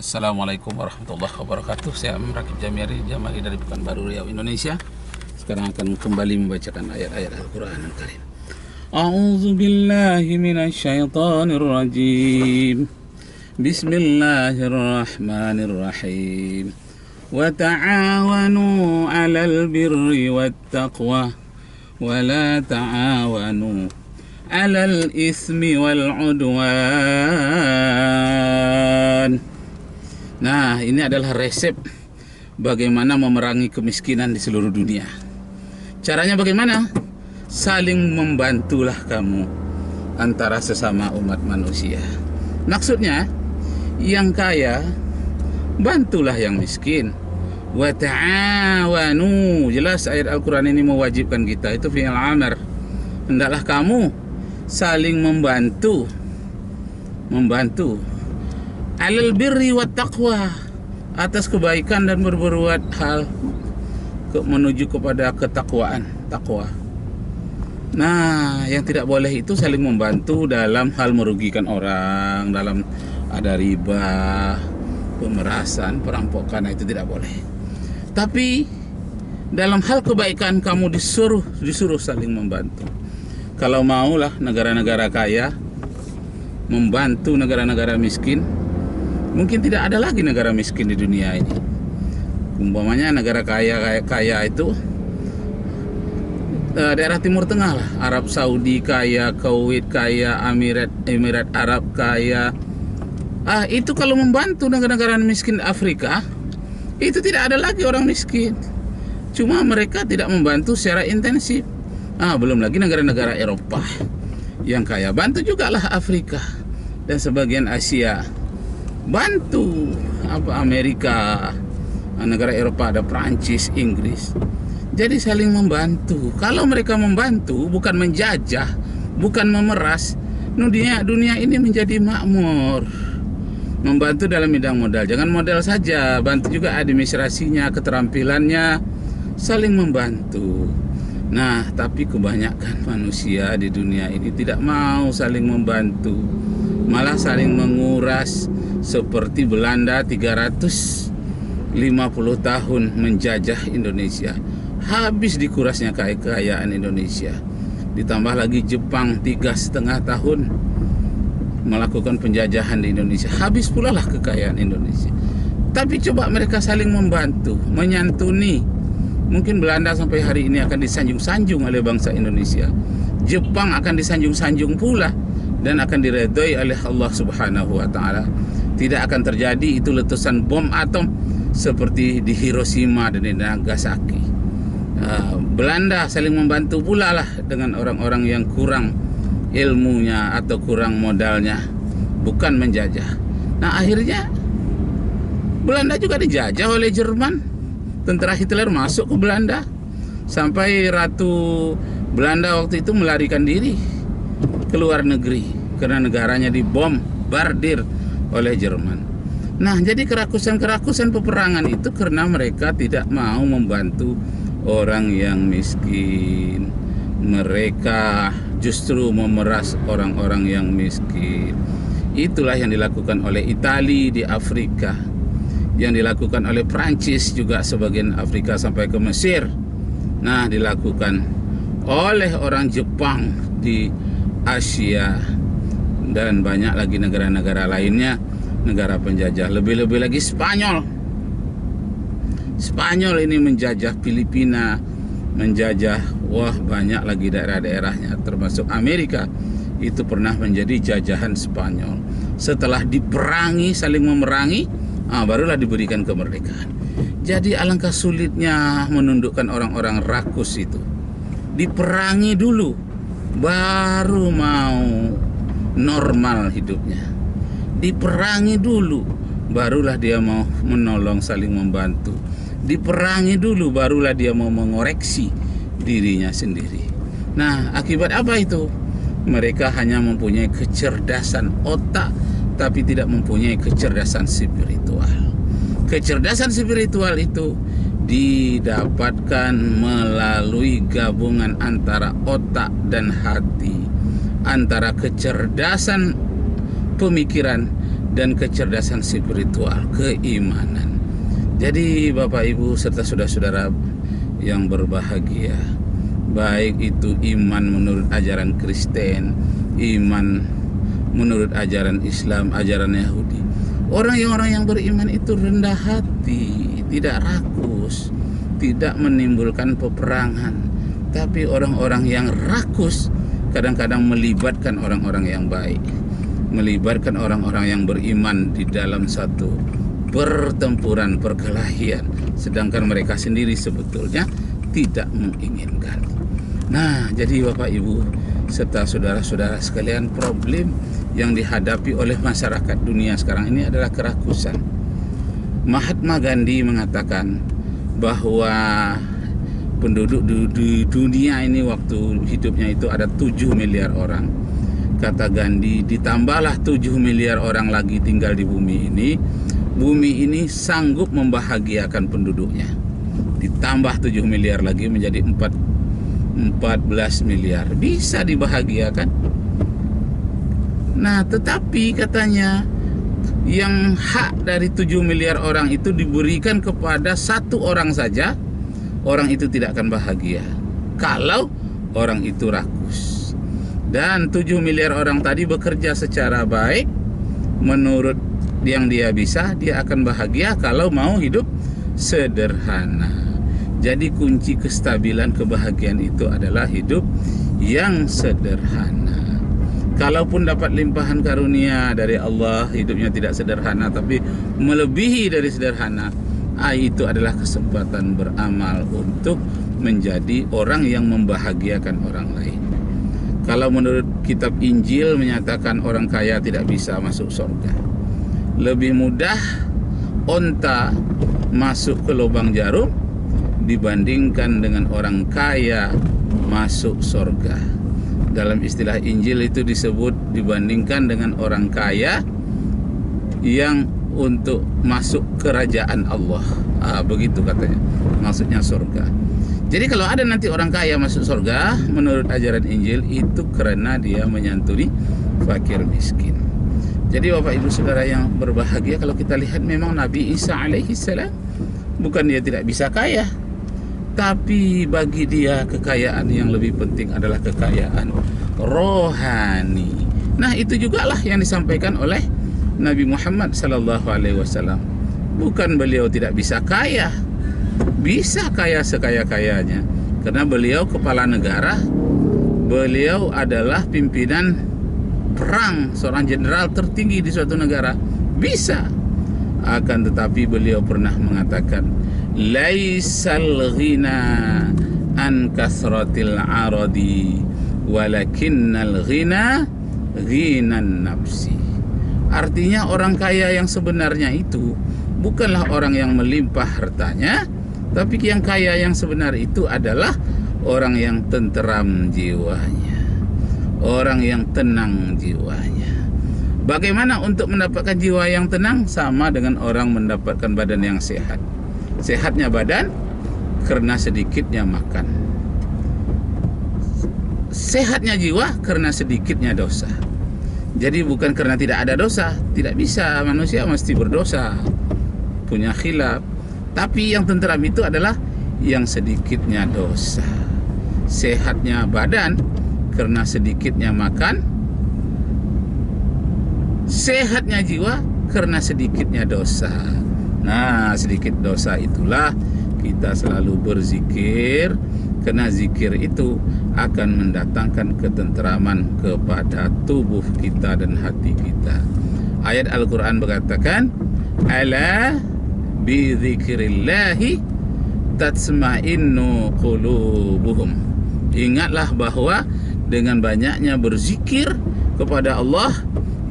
Assalamualaikum warahmatullahi wabarakatuh. Saya Rakib Jamiari dari Pekanbaru Riau, Indonesia. Sekarang akan kembali membacakan ayat-ayat Al-Quran Al-Karim. A'udzu billahi minasyaitonir rajim. Bismillahirrahmanirrahim. Wa ta'awanu 'alal birri wat taqwa wa la ta'awanu 'alal ismi wal 'udwan. Nah, ini adalah resep bagaimana memerangi kemiskinan di seluruh dunia. Caranya bagaimana? Saling membantulah kamu antara sesama umat manusia. Maksudnya, yang kaya bantulah yang miskin. Wa ta'awanu. Jelas ayat Al-Quran ini mewajibkan kita. Itu fi'il amr. Hendaklah kamu saling membantu. Alal birri wat taqwa, atas kebaikan dan berbuat hal menuju kepada ketakwaan, takwa. Nah, yang tidak boleh itu saling membantu dalam hal merugikan orang, dalam ada riba, pemerasan, perampokan, itu tidak boleh. Tapi dalam hal kebaikan kamu disuruh saling membantu. Kalau maulah negara-negara kaya membantu negara-negara miskin, mungkin tidak ada lagi negara miskin di dunia ini. Umpamanya negara kaya itu daerah Timur Tengah lah. Arab Saudi kaya, Kuwait kaya, Emirat Arab kaya. Itu kalau membantu negara-negara miskin Afrika, itu tidak ada lagi orang miskin. Cuma mereka tidak membantu secara intensif. Belum lagi negara-negara Eropa yang kaya, bantu juga lah Afrika dan sebagian Asia. Bantu Amerika, negara Eropa, ada Prancis, Inggris. Jadi saling membantu. Kalau mereka membantu, bukan menjajah, bukan memeras, dunia ini menjadi makmur. Membantu dalam bidang modal, jangan modal saja, bantu juga administrasinya, keterampilannya, saling membantu. Nah, tapi kebanyakan manusia di dunia ini tidak mau saling membantu, malah saling menguras. Seperti Belanda 350 tahun menjajah Indonesia, habis dikurasnya kekayaan Indonesia. Ditambah lagi Jepang 3,5 tahun melakukan penjajahan di Indonesia, habis pula lah kekayaan Indonesia. Tapi coba mereka saling membantu, menyantuni. Mungkin Belanda sampai hari ini akan disanjung-sanjung oleh bangsa Indonesia. Jepang akan disanjung-sanjung pula dan akan diredoi oleh Allah Subhanahu wa Ta'ala. Tidak akan terjadi itu letusan bom atom seperti di Hiroshima dan di Nagasaki. Belanda saling membantu pula lah dengan orang-orang yang kurang ilmunya atau kurang modalnya, bukan menjajah. Nah, akhirnya Belanda juga dijajah oleh Jerman. Tentara Hitler masuk ke Belanda sampai Ratu Belanda waktu itu melarikan diri ke luar negeri karena negaranya dibombardir oleh Jerman. Nah, jadi kerakusan peperangan itu karena mereka tidak mau membantu orang yang miskin. Mereka justru memeras orang-orang yang miskin. Itulah yang dilakukan oleh Italia di Afrika, yang dilakukan oleh Prancis juga sebagian Afrika sampai ke Mesir. Nah, dilakukan oleh orang Jepang di Asia dan banyak lagi negara-negara lainnya, negara penjajah. Lebih-lebih lagi Spanyol ini menjajah Filipina, menjajah banyak lagi daerah-daerahnya, termasuk Amerika itu pernah menjadi jajahan Spanyol. Setelah diperangi, saling memerangi, barulah diberikan kemerdekaan. Jadi alangkah sulitnya menundukkan orang-orang rakus itu. Diperangi dulu, baru mau normal hidupnya. Diperangi dulu, barulah dia mau menolong, saling membantu. Diperangi dulu, barulah dia mau mengoreksi dirinya sendiri. Nah, akibat apa itu? Mereka hanya mempunyai kecerdasan otak, tapi tidak mempunyai kecerdasan spiritual. Kecerdasan spiritual itu didapatkan melalui gabungan antara otak dan hati, antara kecerdasan pemikiran dan kecerdasan spiritual, keimanan. Jadi Bapak Ibu serta saudara-saudara yang berbahagia, baik itu iman menurut ajaran Kristen, iman menurut ajaran Islam, ajaran Yahudi. Orang yang beriman itu rendah hati, tidak rakus, tidak menimbulkan peperangan. Tapi orang-orang yang rakus kadang-kadang melibatkan orang-orang yang baik, melibatkan orang-orang yang beriman di dalam satu pertempuran, perkelahian, sedangkan mereka sendiri sebetulnya tidak menginginkan. Nah, jadi Bapak Ibu serta saudara-saudara sekalian, problem yang dihadapi oleh masyarakat dunia sekarang ini adalah kerakusan. Mahatma Gandhi mengatakan bahwa penduduk di dunia ini waktu hidupnya itu ada 7 miliar orang. Kata Gandhi, ditambahlah 7 miliar orang lagi tinggal di bumi ini sanggup membahagiakan penduduknya. Ditambah 7 miliar lagi menjadi 14 miliar, bisa dibahagiakan. Nah, tetapi katanya yang hak dari 7 miliar orang itu diberikan kepada satu orang saja, orang itu tidak akan bahagia kalau orang itu rakus. Dan 7 miliar orang tadi bekerja secara baik menurut yang dia bisa, dia akan bahagia kalau mau hidup sederhana. Jadi kunci kestabilan kebahagiaan itu adalah hidup yang sederhana. Kalaupun dapat limpahan karunia dari Allah, hidupnya tidak sederhana tapi melebihi dari sederhana, itu adalah kesempatan beramal untuk menjadi orang yang membahagiakan orang lain. Kalau menurut kitab Injil menyatakan orang kaya tidak bisa masuk surga. Lebih mudah onta masuk ke lubang jarum dibandingkan dengan orang kaya masuk surga. Dalam istilah Injil itu disebut dibandingkan dengan orang kaya yang untuk masuk kerajaan Allah. Begitu katanya, maksudnya surga. Jadi kalau ada nanti orang kaya masuk surga menurut ajaran Injil, itu karena dia menyantuni fakir miskin. Jadi Bapak Ibu Saudara yang berbahagia, kalau kita lihat memang Nabi Isa alaihi salam bukan dia tidak bisa kaya, tapi bagi dia kekayaan yang lebih penting adalah kekayaan rohani. Nah, itu jugalah yang disampaikan oleh Nabi Muhammad sallallahu alaihi wasallam. Bukan beliau tidak bisa kaya, bisa kaya sekaya-kayanya, karena beliau kepala negara, beliau adalah pimpinan perang, seorang jenderal tertinggi di suatu negara, bisa. Akan tetapi beliau pernah mengatakan, laisal ghina an kasratil aradi walakinnal ghina ghinan nafsi. Artinya orang kaya yang sebenarnya itu bukanlah orang yang melimpah hartanya, tapi yang kaya yang sebenar itu adalah orang yang tenteram jiwanya, orang yang tenang jiwanya. Bagaimana untuk mendapatkan jiwa yang tenang? Sama dengan orang mendapatkan badan yang sehat. Sehatnya badan karena sedikitnya makan, sehatnya jiwa karena sedikitnya dosa. Jadi bukan karena tidak ada dosa, tidak bisa, manusia mesti berdosa, punya khilaf. Tapi yang tenteram itu adalah yang sedikitnya dosa. Sehatnya badan karena sedikitnya makan, sehatnya jiwa karena sedikitnya dosa. Nah, sedikit dosa itulah kita selalu berzikir, karena zikir itu akan mendatangkan ketenteraman kepada tubuh kita dan hati kita. Ayat Al-Quran berkatakan, ala bi dzikrillahi tatsma'innu qulubuhum. Ingatlah bahwa dengan banyaknya berzikir kepada Allah,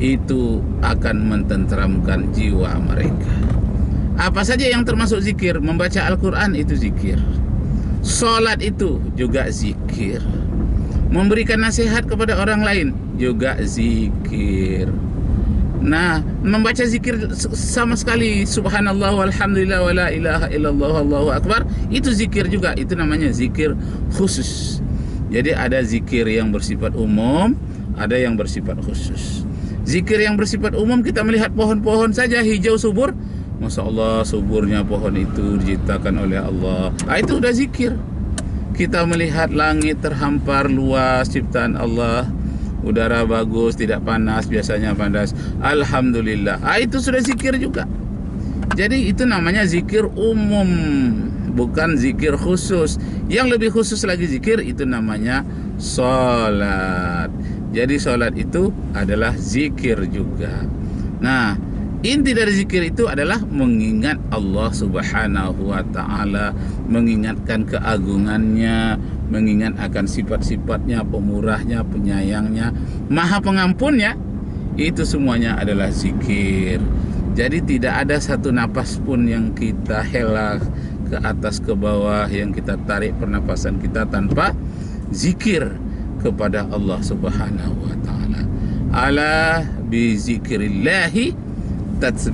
itu akan mententeramkan jiwa mereka. Apa saja yang termasuk zikir? Membaca Al-Quran itu zikir, sholat itu juga zikir, memberikan nasihat kepada orang lain juga zikir. Nah, membaca zikir sama sekali, subhanallah walhamdulillah wala ilaha illallah wallahu akbar, itu zikir juga, itu namanya zikir khusus. Jadi ada zikir yang bersifat umum, ada yang bersifat khusus. Zikir yang bersifat umum, kita melihat pohon-pohon saja hijau subur, Masya Allah suburnya pohon itu diciptakan oleh Allah. Itu udah zikir. Kita melihat langit terhampar luas ciptaan Allah, udara bagus, tidak panas, biasanya panas, alhamdulillah. Itu sudah zikir juga. Jadi itu namanya zikir umum, bukan zikir khusus. Yang lebih khusus lagi zikir itu namanya sholat. Jadi sholat itu adalah zikir juga. Nah, inti dari zikir itu adalah mengingat Allah Subhanahu wa ta'ala, mengingatkan keagungannya, mengingat akan sifat-sifatnya, pemurahnya, penyayangnya, maha pengampunnya. Itu semuanya adalah zikir. Jadi tidak ada satu napas pun yang kita hela ke atas ke bawah, yang kita tarik pernapasan kita tanpa zikir kepada Allah Subhanahu wa ta'ala. Ala bi zikrillahi tatsbih.